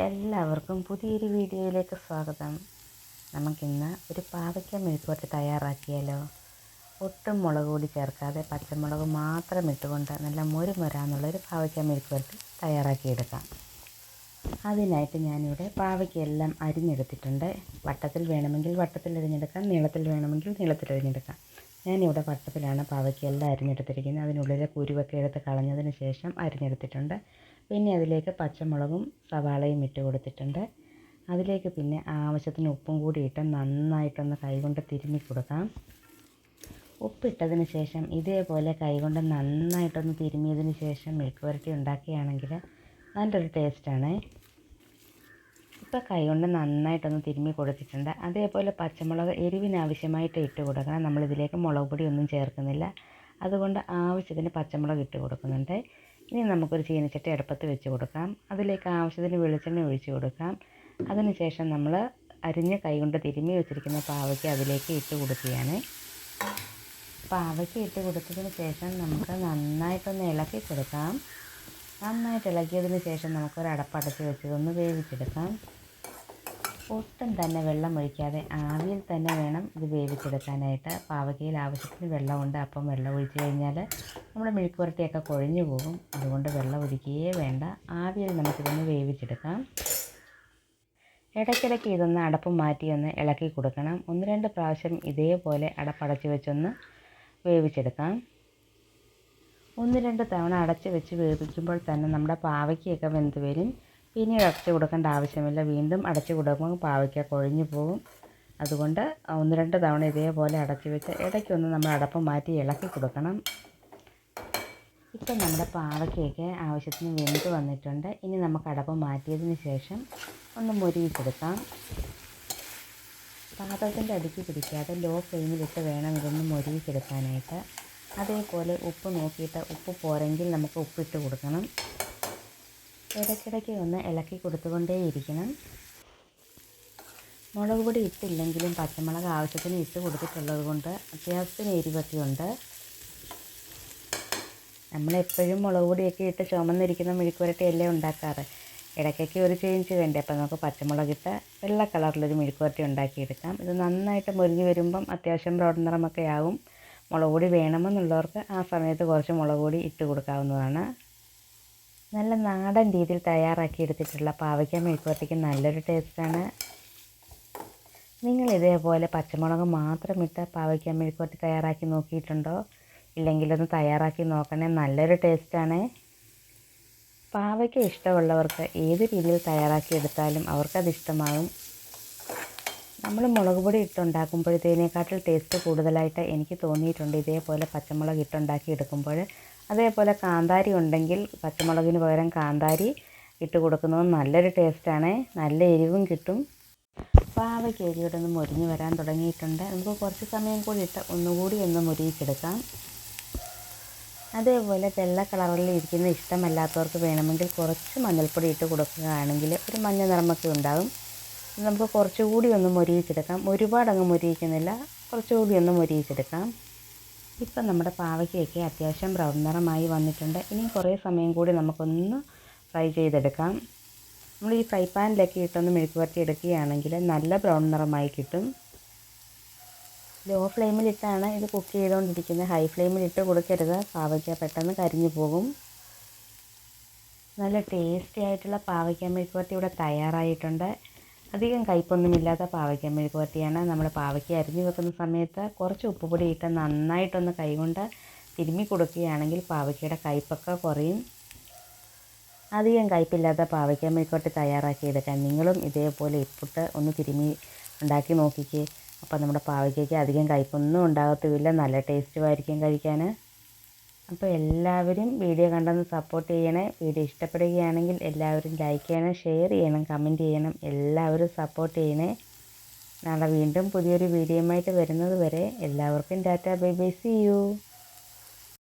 എല്ലാവർക്കും പുതിയൊരു വീഡിയോയിലേക്ക് സ്വാഗതം. നമുക്കിന്ന് ഒരു പാവയ്ക്ക മെഴുക്കുവരട്ടി തയ്യാറാക്കിയാലോ. ഒട്ടും മുളക് പൊടി ചേർക്കാതെ പച്ചമുളക് മാത്രം ഇട്ടുകൊണ്ട് നല്ല മൊരുമൊരാന്നുള്ളൊരു പാവയ്ക്ക മെഴുക്കുവരട്ടി തയ്യാറാക്കിയെടുക്കാം. അതിനായിട്ട് ഞാനിവിടെ പാവയ്ക്കെല്ലാം അരിഞ്ഞെടുത്തിട്ടുണ്ട്. വട്ടത്തിൽ വേണമെങ്കിൽ വട്ടത്തിൽ അരിഞ്ഞെടുക്കാം, നീളത്തിൽ വേണമെങ്കിൽ നീളത്തിൽ അരിഞ്ഞെടുക്കാം. ഞാനിവിടെ വട്ടത്തിലാണ് പാവയ്ക്കെല്ലാം അരിഞ്ഞെടുത്തിരിക്കുന്നത്. അതിനുള്ളിലെ കുരുവൊക്കെ എടുത്ത് കളഞ്ഞതിന് ശേഷം അരിഞ്ഞെടുത്തിട്ടുണ്ട്. പിന്നെ അതിലേക്ക് പച്ചമുളകും സവാളയും ഇട്ട് കൊടുത്തിട്ടുണ്ട്. അതിലേക്ക് പിന്നെ ആവശ്യത്തിന് ഉപ്പും കൂടി ഇട്ട് നന്നായിട്ടൊന്ന് കൈകൊണ്ട് തിരുമ്മി കൊടുക്കാം. ഉപ്പിട്ടതിന് ശേഷം ഇതേപോലെ കൈകൊണ്ട് നന്നായിട്ടൊന്ന് തിരുമ്മിയതിന് ശേഷം മെഴുക്ക് പുരട്ടി ഉണ്ടാക്കുകയാണെങ്കിൽ നല്ലൊരു ടേസ്റ്റാണ്. ഇപ്പോൾ കൈകൊണ്ട് നന്നായിട്ടൊന്ന് തിരുമ്മി കൊടുത്തിട്ടുണ്ട്. അതേപോലെ പച്ചമുളക് എരിവിനാവശ്യമായിട്ട് ഇട്ട് കൊടുക്കണം. നമ്മളിതിലേക്ക് മുളക് പൊടി ഒന്നും ചേർക്കുന്നില്ല, അതുകൊണ്ട് ആവശ്യത്തിന് പച്ചമുളക് ഇട്ട് കൊടുക്കുന്നുണ്ട്. ഇനി നമുക്കൊരു ചീനച്ചട്ടി അടുപ്പത്ത് വെച്ച് കൊടുക്കാം. അതിലേക്ക് ആവശ്യത്തിന് വെളിച്ചെണ്ണ ഒഴിച്ച് കൊടുക്കാം. അതിനുശേഷം നമ്മൾ അരിഞ്ഞ കൈകൊണ്ട് തിരുമ്മി വെച്ചിരിക്കുന്ന പാവയ്ക്ക് അതിലേക്ക് ഇട്ട് കൊടുക്കുകയാണ്. പാവയ്ക്ക് ഇട്ട് കൊടുത്തതിന് ശേഷം നമുക്ക് നന്നായിട്ടൊന്ന് ഇളക്കി കൊടുക്കാം. നന്നായിട്ട് ഇളക്കിയതിന് ശേഷം നമുക്കൊരു അടപ്പടച്ച് വെച്ചതൊന്ന് വേവിച്ചെടുക്കാം. ഒട്ടും തന്നെ വെള്ളം ഒഴിക്കാതെ ആവിയിൽ തന്നെ വേണം ഇത് വേവിച്ചെടുക്കാനായിട്ട്. പാവയ്ക്കയിൽ ആവശ്യത്തിന് വെള്ളമുണ്ട്, അപ്പം വെള്ളം ഒഴിച്ച് കഴിഞ്ഞാൽ നമ്മുടെ മെഴുക്ക് പുരട്ടിയൊക്കെ കുഴഞ്ഞു പോകും. അതുകൊണ്ട് വെള്ളം ഒഴിക്കുകയേ വേണ്ട, ആവിയിൽ നമുക്കിതൊന്ന് വേവിച്ചെടുക്കാം. ഇടയ്ക്കിടയ്ക്ക് ഇതൊന്ന് അടപ്പ് മാറ്റി ഒന്ന് ഇളക്കി കൊടുക്കണം. 1-2 പ്രാവശ്യം ഇതേപോലെ അടപ്പടച്ച് വെച്ചൊന്ന് വേവിച്ചെടുക്കാം. 1-2 തവണ അടച്ച് വെച്ച് വേവിക്കുമ്പോൾ തന്നെ നമ്മുടെ പാവയ്ക്കയൊക്കെ വെന്ത് വരും. പിന്നീട് അടച്ച് കൊടുക്കേണ്ട ആവശ്യമില്ല. വീണ്ടും അടച്ച് കൊടുക്കുമ്പോൾ പാവയ്ക്ക കുഴഞ്ഞു പോകും. അതുകൊണ്ട് 1-2 തവണ ഇതേപോലെ അടച്ച് വെച്ച് ഇടയ്ക്കൊന്ന് നമ്മൾ അടപ്പ് മാറ്റി ഇളക്കി കൊടുക്കണം. ഇപ്പം നമ്മുടെ പാവയ്ക്കയൊക്കെ ആവശ്യത്തിന് വെന്ത് വന്നിട്ടുണ്ട്. ഇനി നമുക്ക് അടപ്പ് മാറ്റിയതിന് ശേഷം ഒന്ന് മൊരിയിച്ചെടുക്കാം. പാത്രത്തിൻ്റെ അടുക്കി പിടിക്കാതെ ലോ ഫ്ലെയിമിലിട്ട് വേണം ഇതൊന്ന് മൊരിയിച്ചെടുക്കാനായിട്ട്. അതേപോലെ ഉപ്പ് നോക്കിയിട്ട് ഉപ്പ് പോരെങ്കിൽ നമുക്ക് ഉപ്പിട്ട് കൊടുക്കണം. ഇടയ്ക്കിടയ്ക്ക് ഒന്ന് ഇളക്കി കൊടുത്തുകൊണ്ടേയിരിക്കണം. മുളക് പൊടി ഇട്ടില്ലെങ്കിലും പച്ചമുളക് ആവശ്യത്തിന് ഇട്ട് കൊടുത്തിട്ടുള്ളത് കൊണ്ട് അത്യാവശ്യത്തിന് എരിവൊക്കെ ഉണ്ട്. നമ്മളെപ്പോഴും മുളക് പൊടിയൊക്കെ ഇട്ട് ചുമന്നിരിക്കുന്ന മെഴുക്ക് പുരട്ടിയല്ലേ ഉണ്ടാക്കാറ്. ഇടയ്ക്കൊക്കെ ഒരു ചേഞ്ച് വേണ്ടേ. അപ്പോൾ നമുക്ക് പച്ചമുളകിട്ട് വെള്ള കളറിലൊരു മെഴുക്ക് പുരട്ടി ഉണ്ടാക്കിയെടുക്കാം. ഇത് നന്നായിട്ട് മുരിഞ്ഞ് വരുമ്പം അത്യാവശ്യം ബ്രൗൺ നിറമൊക്കെ ആകും. മുളക് പൊടി വേണമെന്നുള്ളവർക്ക് ആ സമയത്ത് കുറച്ച് മുളക് പൊടി ഇട്ട് കൊടുക്കാവുന്നതാണ്. നല്ല നാടൻ രീതിയിൽ തയ്യാറാക്കിയെടുത്തിട്ടുള്ള പാവയ്ക്ക മെഴുക്ക് പുരട്ടിക്ക് നല്ലൊരു ടേസ്റ്റാണ്. നിങ്ങൾ ഇതേപോലെ പച്ചമുളക് മാത്രമിട്ട് പാവയ്ക്ക മെഴുക്ക് പുരട്ടി തയ്യാറാക്കി നോക്കിയിട്ടുണ്ടോ? ഇല്ലെങ്കിലൊന്ന് തയ്യാറാക്കി നോക്കണേ, നല്ലൊരു ടേസ്റ്റാണ്. പാവയ്ക്ക ഇഷ്ടമുള്ളവർക്ക് ഏത് രീതിയിൽ തയ്യാറാക്കിയെടുത്താലും അവർക്കത് ഇഷ്ടമാകും. നമ്മൾ മുളക് പൊടി ഇട്ടുണ്ടാക്കുമ്പോഴത്തേനേക്കാട്ടിൽ ടേസ്റ്റ് കൂടുതലായിട്ട് എനിക്ക് തോന്നിയിട്ടുണ്ട് ഇതേപോലെ പച്ചമുളക് ഇട്ടുണ്ടാക്കി എടുക്കുമ്പോൾ. അതേപോലെ കാന്താരി ഉണ്ടെങ്കിൽ പച്ചമുളകിന് പകരം കാന്താരി ഇട്ട് കൊടുക്കുന്നത് നല്ലൊരു ടേസ്റ്റാണ്. നല്ല എരിവും കിട്ടും. പാവയ്ക്ക് ഇവിടെ ഒന്ന് മൊരിഞ്ഞ് വരാൻ തുടങ്ങിയിട്ടുണ്ട്. നമുക്ക് കുറച്ച് സമയം കൂടി ഇട്ട് ഒന്നുകൂടി ഒന്ന് മൊരിയിച്ചെടുക്കാം. അതേപോലെ വെള്ള കളറിൽ ഇരിക്കുന്ന ഇഷ്ടമല്ലാത്തവർക്ക് വേണമെങ്കിൽ കുറച്ച് മഞ്ഞൾപ്പൊടി ഇട്ട് കൊടുക്കുകയാണെങ്കിൽ ഒരു മഞ്ഞ നിറമൊക്കെ ഉണ്ടാകും. നമുക്ക് കുറച്ചുകൂടി ഒന്ന് മൊരിയിച്ചെടുക്കാം. ഒരുപാടങ്ങ് മൊരിയിക്കുന്നില്ല, കുറച്ചുകൂടി ഒന്ന് മൊരിയിച്ചെടുക്കാം. ഇപ്പം നമ്മുടെ പാവയ്ക്കയൊക്കെ അത്യാവശ്യം ബ്രൗൺ നിറമായി വന്നിട്ടുണ്ട്. ഇനി കുറേ സമയം കൂടി നമുക്കൊന്ന് ഫ്രൈ ചെയ്തെടുക്കാം. നമ്മൾ ഈ ഫ്രൈ പാനിലൊക്കെ ഇട്ടൊന്ന് മെഴുക്ക് പുരട്ടി എടുക്കുകയാണെങ്കിൽ നല്ല ബ്രൗൺ നിറമായി കിട്ടും. ലോ ഫ്ലെയിമിലിട്ടാണ് ഇത് കുക്ക് ചെയ്തുകൊണ്ടിരിക്കുന്നത്. ഹൈ ഫ്ലെയിമിലിട്ട് കൊടുക്കരുത്, പാവയ്ക്ക പെട്ടെന്ന് കരിഞ്ഞു പോകും. നല്ല ടേസ്റ്റി ആയിട്ടുള്ള പാവയ്ക്ക മെഴുക്ക് പുരട്ടി ഇവിടെ തയ്യാറായിട്ടുണ്ട്. അധികം കയ്പൊന്നുമില്ലാത്ത പാവയ്ക്ക മെഴുക്ക് പുരട്ടിയാണ്. നമ്മൾ പാവയ്ക്ക അരിഞ്ഞു വെക്കുന്ന സമയത്ത് കുറച്ച് ഉപ്പുപൊടി ഇട്ട് നന്നായിട്ടൊന്ന് കൈകൊണ്ട് തിരുമ്മി കൊടുക്കുകയാണെങ്കിൽ പാവയ്ക്കയുടെ കയ്പൊക്കെ കുറയും. അധികം കയ്പില്ലാത്ത പാവയ്ക്ക മെഴുക്ക് പുരട്ടി തയ്യാറാക്കിയെടുക്കാൻ നിങ്ങളും ഇതേപോലെ ഇപ്പിട്ട് ഒന്ന് തിരുമ്മി ഉണ്ടാക്കി നോക്കിക്കേ. അപ്പോൾ നമ്മുടെ പാവയ്ക്കയ്ക്ക് അധികം കയ്പൊന്നും ഉണ്ടാകത്തുമില്ല, നല്ല ടേസ്റ്റുമായിരിക്കും കഴിക്കാൻ. അപ്പോൾ എല്ലാവരും വീഡിയോ കണ്ടൊന്ന് സപ്പോർട്ട് ചെയ്യണേ. വീഡിയോ ഇഷ്ടപ്പെടുകയാണെങ്കിൽ എല്ലാവരും ലൈക്ക് ചെയ്യണം, ഷെയർ ചെയ്യണം, കമൻറ്റ് ചെയ്യണം. എല്ലാവരും സപ്പോർട്ട് ചെയ്യണേ. നാളെ വീണ്ടും പുതിയൊരു വീഡിയോയുമായിട്ട് വരുന്നത് വരെ എല്ലാവർക്കും tata, bye bye, see U.